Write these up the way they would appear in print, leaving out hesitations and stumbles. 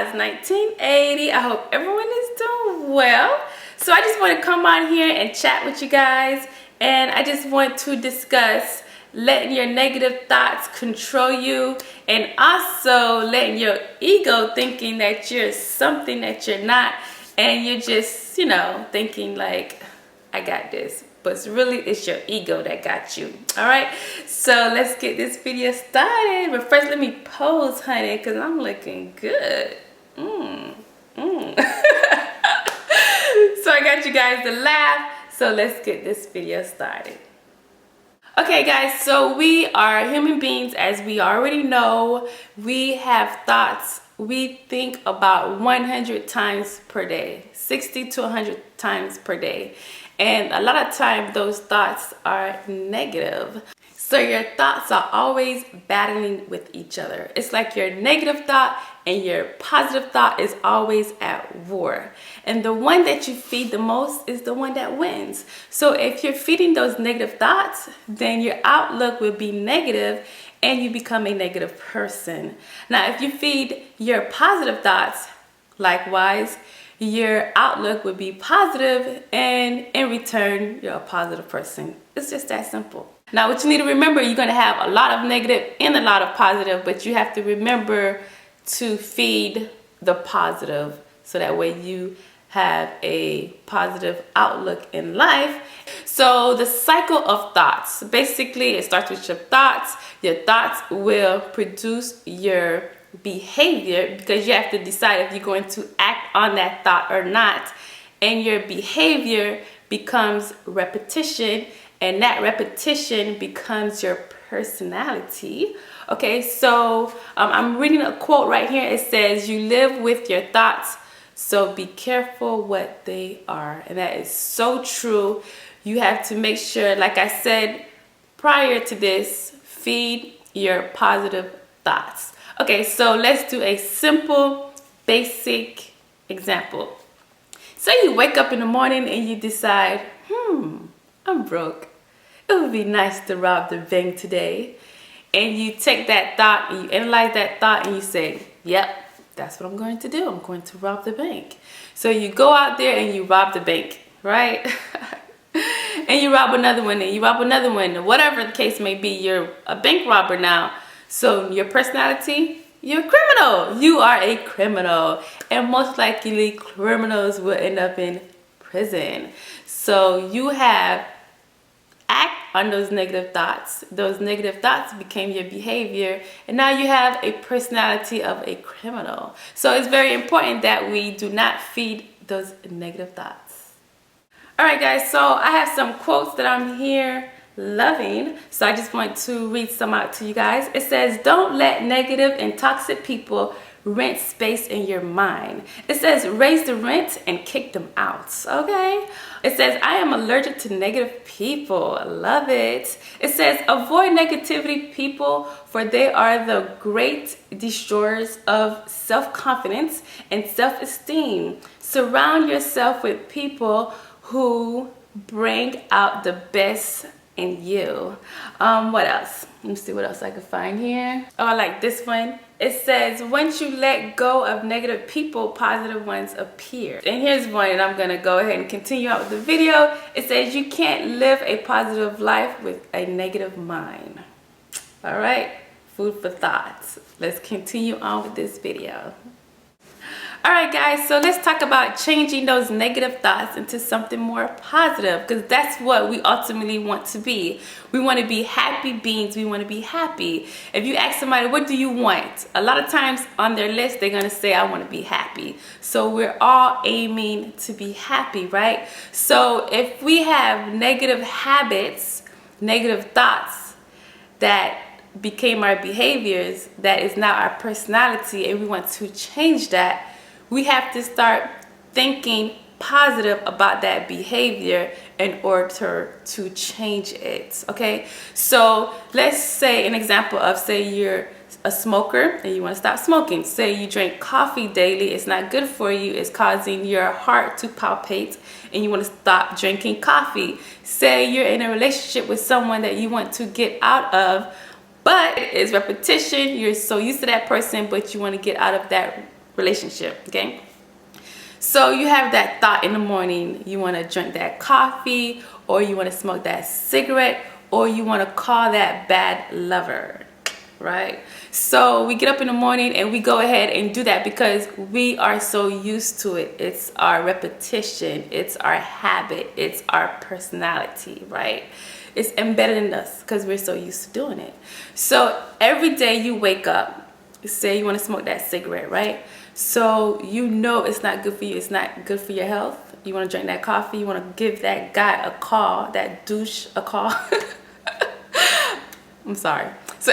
guys, 1980. I hope everyone is doing well. So I just want to come on here and chat with you guys, and I just want to discuss letting your negative thoughts control you, and also letting your ego thinking that you're something that you're not, and you're just, thinking like, I got this. But really, it's your ego that got you. All right, so let's get this video started. But first, let me pose, honey, because I'm looking good. So I got you guys to laugh. So let's get this video started. Okay, guys, so we are human beings, as we already know. We have thoughts. We think about 100 times per day, 60 to 100 times per day. And a lot of time those thoughts are negative. So your thoughts are always battling with each other. It's like your negative thought and your positive thought is always at war. And the one that you feed the most is the one that wins. So if you're feeding those negative thoughts, then your outlook will be negative and you become a negative person. Now, if you feed your positive thoughts, likewise, your outlook would be positive, and in return, you're a positive person. It's just that simple. Now, what you need to remember, you're going to have a lot of negative and a lot of positive, but you have to remember to feed the positive so that way you have a positive outlook in life. So the cycle of thoughts, basically it starts with your thoughts. Your thoughts will produce your behavior, because you have to decide if you're going to act on that thought or not. And your behavior becomes repetition, and that repetition becomes your personality. Okay, so I'm reading a quote right here. It says, "You live with your thoughts, so be careful what they are." And that is so true. You have to make sure, like I said prior to this, feed your positive thoughts. Okay, so let's do a simple, basic example. Say you wake up in the morning and you decide, I'm broke. It would be nice to rob the bank today. And you take that thought and you analyze that thought and you say, yep, that's what I'm going to do. I'm going to rob the bank. So you go out there and you rob the bank, right? And you rob another one and you rob another one. Whatever the case may be, you're a bank robber now. So your personality, you're a criminal. You are a criminal. And most likely criminals will end up in prison. So you have act on those negative thoughts. Those negative thoughts became your behavior. And now you have a personality of a criminal. So it's very important that we do not feed those negative thoughts. All right, guys. So I have some quotes that I'm here loving, so I just want to read some out to you guys. It says, "Don't let negative and toxic people rent space in your mind." It says, "Raise the rent and kick them out." Okay. It says, "I am allergic to negative people." I love it. It says, "Avoid negativity people, for they are the great destroyers of self-confidence and self-esteem. Surround yourself with people who bring out the best in you." What else? Let me see what else I can find here. Oh, I like this one. It says, "Once you let go of negative people, positive ones appear." And here's one, and I'm gonna go ahead and continue out with the video. It says, "You can't live a positive life with a negative mind." All right, food for thought. Let's continue on with this video. All right, guys, so let's talk about changing those negative thoughts into something more positive, because that's what we ultimately want to be. We want to be happy beings. We want to be happy. If you ask somebody, what do you want? A lot of times on their list, they're going to say, I want to be happy. So we're all aiming to be happy, right? So if we have negative habits, negative thoughts that became our behaviors, that is now our personality, and we want to change that, we have to start thinking positive about that behavior in order to change it. Okay, so let's say an example of, say you're a smoker and you want to stop smoking. Say you drink coffee daily. It's not good for you. It's causing your heart to palpate and you want to stop drinking coffee. Say you're in a relationship with someone that you want to get out of, but it's repetition. You're so used to that person, but you want to get out of that relationship, okay? So you have that thought in the morning, you want to drink that coffee, or you want to smoke that cigarette, or you want to call that bad lover, right? So we get up in the morning and we go ahead and do that because we are so used to it. It's our repetition, it's our habit, it's our personality, right? It's embedded in us because we're so used to doing it. So every day you wake up, say you want to smoke that cigarette, right? So you know it's not good for you, it's not good for your health. You want to drink that coffee, you want to give that guy a call, that douche a call. I'm sorry. So,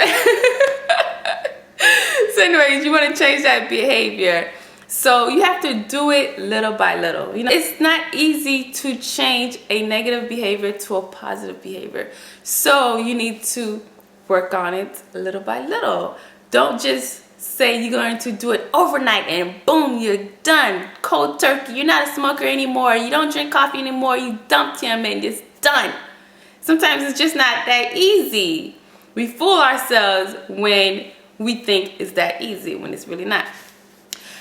so anyways, you want to change that behavior. So you have to do it little by little. You know, it's not easy to change a negative behavior to a positive behavior. So you need to work on it little by little. Don't just say you're going to do it overnight and boom, you're done. Cold turkey. You're not a smoker anymore. You don't drink coffee anymore. You dumped him and it's done. Sometimes it's just not that easy. We fool ourselves when we think it's that easy when it's really not.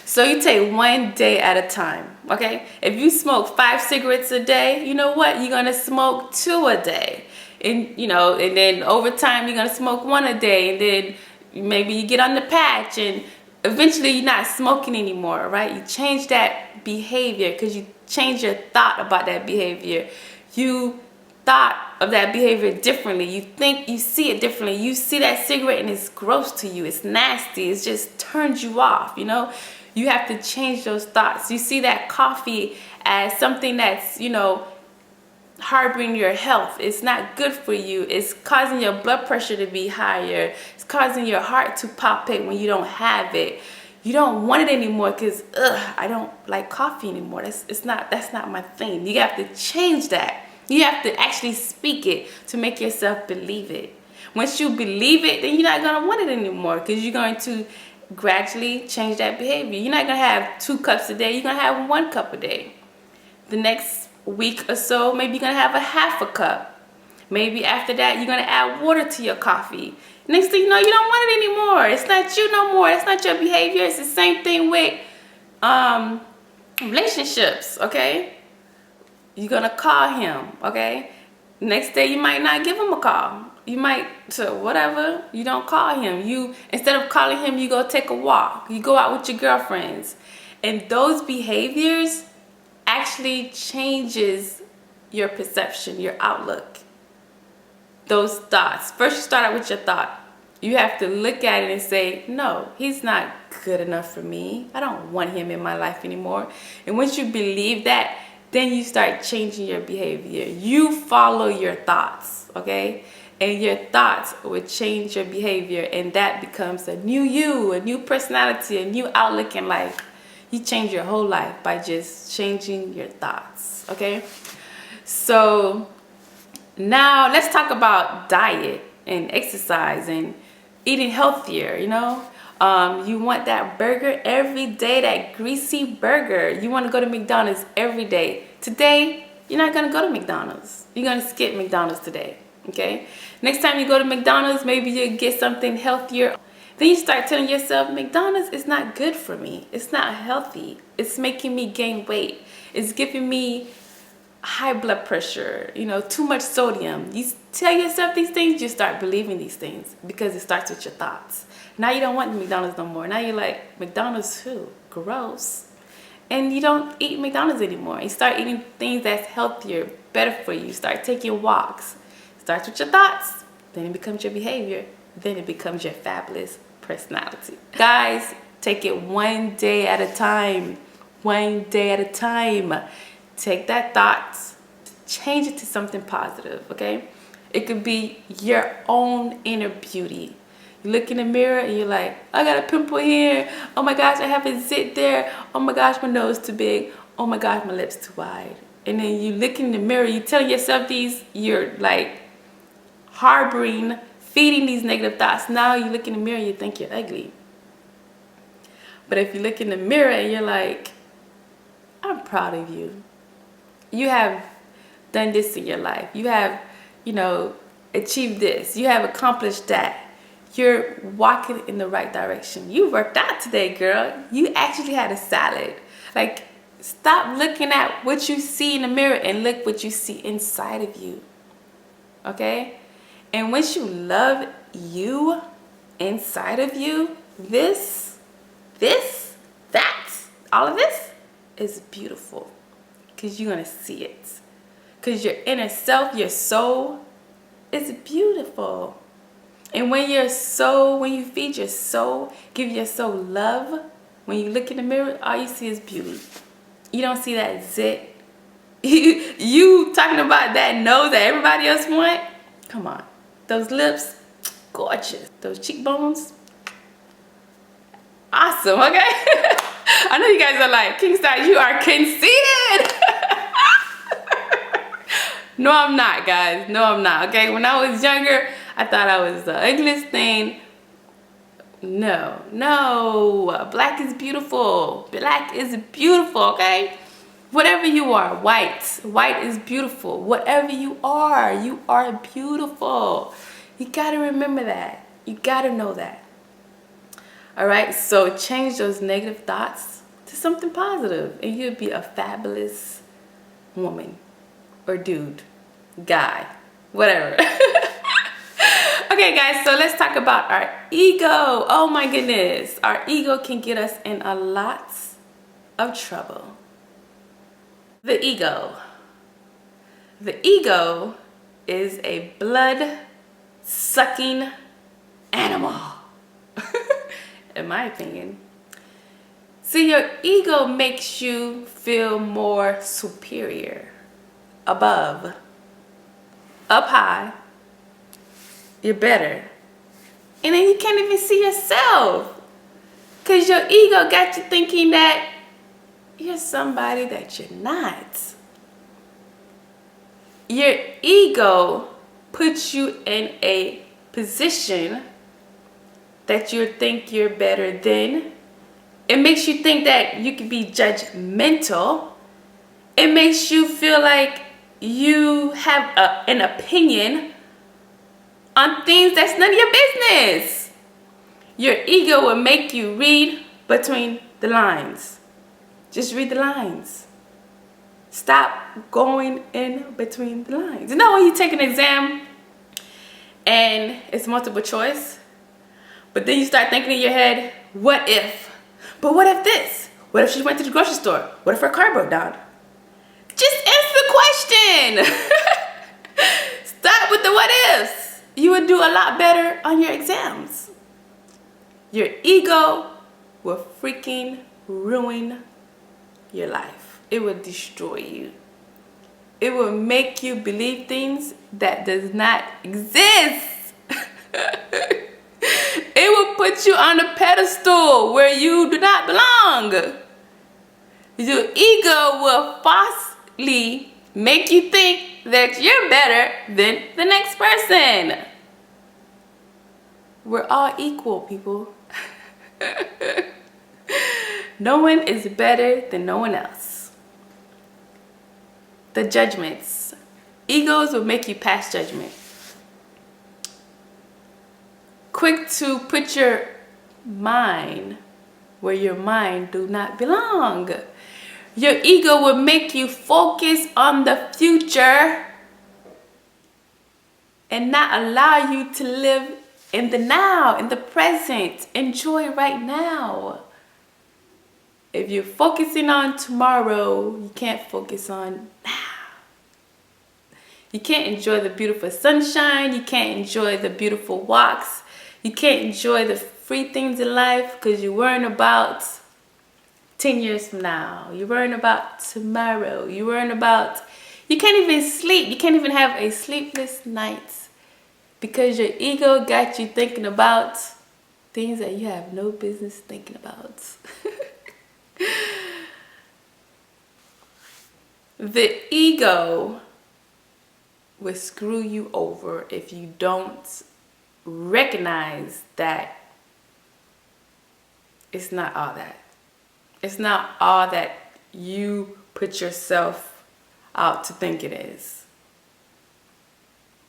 So you take one day at a time, okay? If you smoke 5 cigarettes a day, you know what? You're gonna smoke 2 a day. And you know, and then over time you're gonna smoke 1 a day, and then maybe you get on the patch and eventually you're not smoking anymore, right? You change that behavior because you change your thought about that behavior. You thought of that behavior differently. You think, you see it differently. You see that cigarette and it's gross to you. It's nasty. It just turns you off, you know? You have to change those thoughts. You see that coffee as something that's, you know, harboring your health. It's not good for you. It's causing your blood pressure to be higher. It's causing your heart to palpitate when you don't have it. You don't want it anymore because I don't like coffee anymore. That's not my thing. You have to change that. You have to actually speak it to make yourself believe it. Once you believe it, then you're not going to want it anymore because you're going to gradually change that behavior. You're not going to have 2 cups a day. You're going to have 1 cup a day. The next week or so, maybe you're going to have a half a cup. Maybe after that, you're going to add water to your coffee. Next thing you know, you don't want it anymore. It's not you no more. It's not your behavior. It's the same thing with relationships, okay? You're going to call him, okay? Next day, you might not give him a call. You might, so whatever, you don't call him. You, instead of calling him, you go take a walk. You go out with your girlfriends. And those behaviors actually changes your perception, your outlook. Those thoughts. First, you start out with your thought. You have to look at it and say, no, he's not good enough for me. I don't want him in my life anymore. And once you believe that, then you start changing your behavior. You follow your thoughts, okay? And your thoughts will change your behavior, and that becomes a new you, a new personality, a new outlook in life. You change your whole life by just changing your thoughts, okay? So now let's talk about diet and exercise and eating healthier, you know? You want that burger every day, that greasy burger. You want to go to McDonald's every day. Today, you're not going to go to McDonald's. You're going to skip McDonald's today, okay? Next time you go to McDonald's, maybe you'll get something healthier. Then you start telling yourself, McDonald's is not good for me. It's not healthy. It's making me gain weight. It's giving me high blood pressure, you know, too much sodium. You tell yourself these things, you start believing these things because it starts with your thoughts. Now you don't want McDonald's no more. Now you're like, McDonald's who? Gross. And you don't eat McDonald's anymore. You start eating things that's healthier, better for you. You start taking walks. It starts with your thoughts. Then it becomes your behavior. Then it becomes your fabulous personality. Guys, take it one day at a time. One day at a time. Take that thought, change it to something positive, okay? It could be your own inner beauty. You look in the mirror and you're like, I got a pimple here. Oh my gosh, I have a zit there. Oh my gosh, my nose too big. Oh my gosh, my lips too wide. And then you look in the mirror, you tell yourself these, you're like harboring, feeding these negative thoughts. Now you look in the mirror and you think you're ugly. But if you look in the mirror and you're like, I'm proud of you. You have done this in your life. You have, you know, achieved this. You have accomplished that. you're walking in the right direction. You worked out today, girl. You actually had a salad. Like, stop looking at what you see in the mirror and look what you see inside of you. Okay? And once you love you inside of you, that, all of this is beautiful. Because you're going to see it. Because your inner self, your soul, is beautiful. And when you feed your soul, give your soul love, when you look in the mirror, all you see is beauty. You don't see that zit. You talking about that nose that everybody else want? Come on. Those lips, gorgeous. Those cheekbones, awesome, okay? I know you guys are like, Kingstar, you are conceited. No, I'm not, guys. No, I'm not, okay? When I was younger, I thought I was the ugliest thing. No. Black is beautiful. Black is beautiful, okay? Whatever you are, white is beautiful. Whatever you are beautiful. You gotta remember that. You gotta know that. All right, so change those negative thoughts to something positive, and you'll be a fabulous woman or dude, guy, whatever. Okay, guys, so let's talk about our ego. Oh my goodness, our ego can get us in a lot of trouble. The ego. The ego is a blood-sucking animal, in my opinion. See, your ego makes you feel more superior, above, up high. You're better. And then you can't even see yourself, because your ego got you thinking that you're somebody that you're not. Your ego puts you in a position that you think you're better than. It makes you think that you can be judgmental. It makes you feel like you have an opinion on things that's none of your business. Your ego will make you read between the lines. Just read the lines. Stop going in between the lines. You know when you take an exam and it's multiple choice, but then you start thinking in your head, what if? But what if this? What if she went to the grocery store? What if her car broke down? Just answer the question. Stop with the what ifs. You would do a lot better on your exams. Your ego will freaking ruin your life. It will destroy you. It will make you believe things that does not exist. It will put you on a pedestal where you do not belong. Your ego will falsely make you think that you're better than the next person. We're all equal, people. No one is better than no one else. The judgments. Egos will make you pass judgment. Quick to put your mind where your mind do not belong. Your ego will make you focus on the future and not allow you to live in the now, in the present. Enjoy right now. If you're focusing on tomorrow, you can't focus on now. You can't enjoy the beautiful sunshine. You can't enjoy the beautiful walks. You can't enjoy the free things in life because you're worrying about 10 years from now. You're worrying about tomorrow. You're worrying about, you can't even sleep. You can't even have a sleepless night because your ego got you thinking about things that you have no business thinking about. The ego will screw you over if you don't recognize that it's not all that. It's not all that you put yourself out to think it is.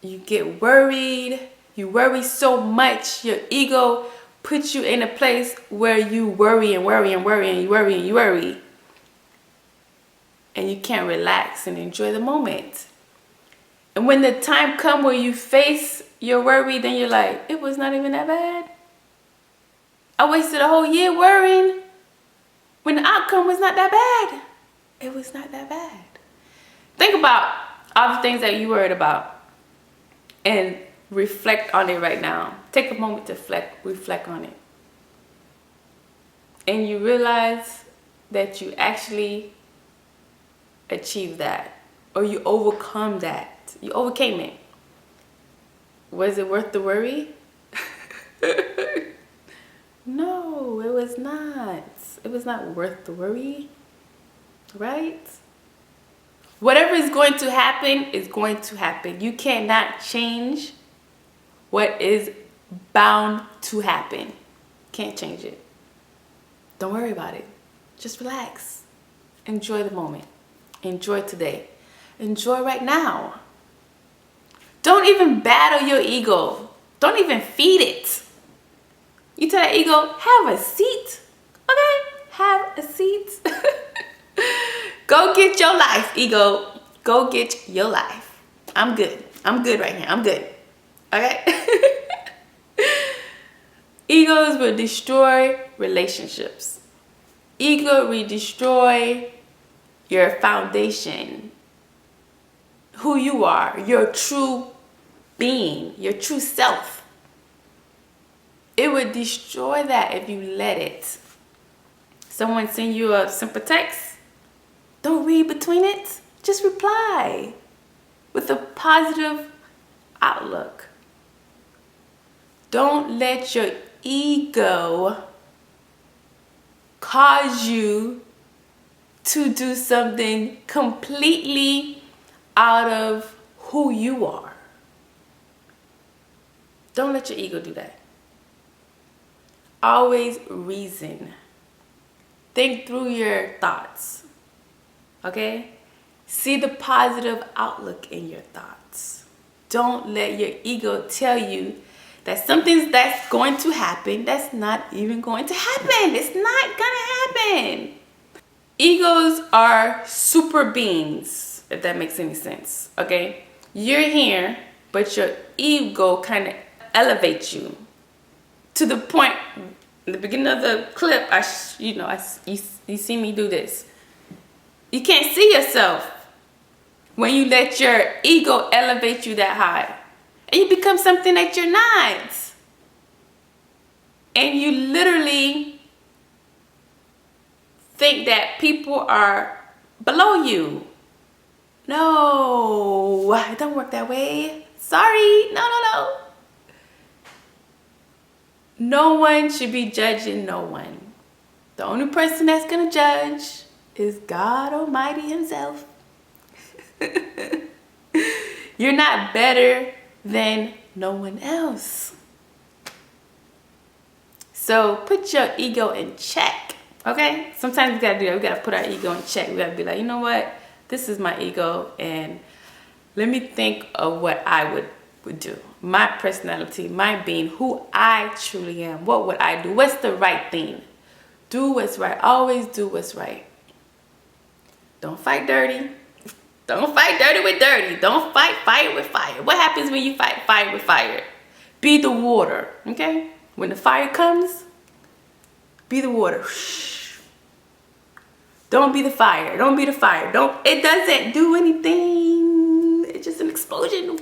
You get worried, You worry so much. Your ego puts you in a place where you worry and worry and worry and you worry and you worry. And you can't relax and enjoy the moment. And when the time comes where you face your worry, then you're like, it was not even that bad. I wasted a whole year worrying when the outcome was not that bad. It was not that bad. Think about all the things that you worried about and reflect on it right now. Take a moment to reflect on it. And you realize that you actually achieved that, or you overcome that. You overcame it. Was it worth the worry? No, it was not. It was not worth the worry, right? Whatever is going to happen is going to happen. You cannot change what is bound to happen. Can't change it. Don't worry about it. Just relax. Enjoy the moment. Enjoy today. Enjoy right now. Don't even battle your ego. Don't even feed it. You tell that ego, have a seat. Okay? Have a seat. Go get your life, ego. Go get your life. I'm good. I'm good right here. I'm good. Okay? Egos will destroy relationships. Ego will destroy your foundation. Who you are. Your true being. Your true self. It would destroy that if you let it. Someone send you a simple text. Don't read between it. Just reply with a positive outlook. Don't let your ego cause you to do something completely out of who you are. Don't let your ego do that. Always reason. Think through your thoughts. Okay? See the positive outlook in your thoughts. Don't let your ego tell you that something that's going to happen that's not even going to happen. It's not gonna happen. Egos are super beings, if that makes any sense. Okay? You're here, but your ego kind of elevates you to the point. In the beginning of the clip, you see me do this. You can't see yourself when you let your ego elevate you that high. And you become something that you're not. And you literally think that people are below you. No, it don't work that way. Sorry, no. No one should be judging no one. The only person that's gonna judge is God Almighty himself. You're not better than no one else. So put your ego in check, okay? Sometimes we gotta do that. We gotta put our ego in check. We gotta be like, you know what? This is my ego, and let me think of what I would do. My personality, my being, who I truly am. What would I do? What's the right thing? Do what's right. Always do what's right. Don't fight dirty. Don't fight dirty with dirty. Don't fight fire with fire. What happens when you fight fire with fire? Be the water, okay? When the fire comes, be the water. Don't be the fire. Don't be the fire. It doesn't do anything. It's just an explosion.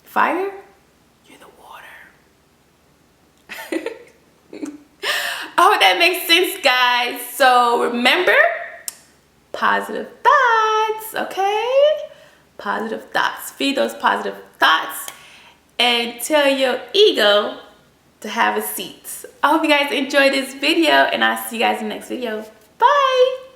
Fire, you're the water. I hope that makes sense, guys. So remember, positive thoughts, okay? Positive thoughts. Feed those positive thoughts and tell your ego to have a seat. I hope you guys enjoyed this video, and I'll see you guys in the next video. Bye.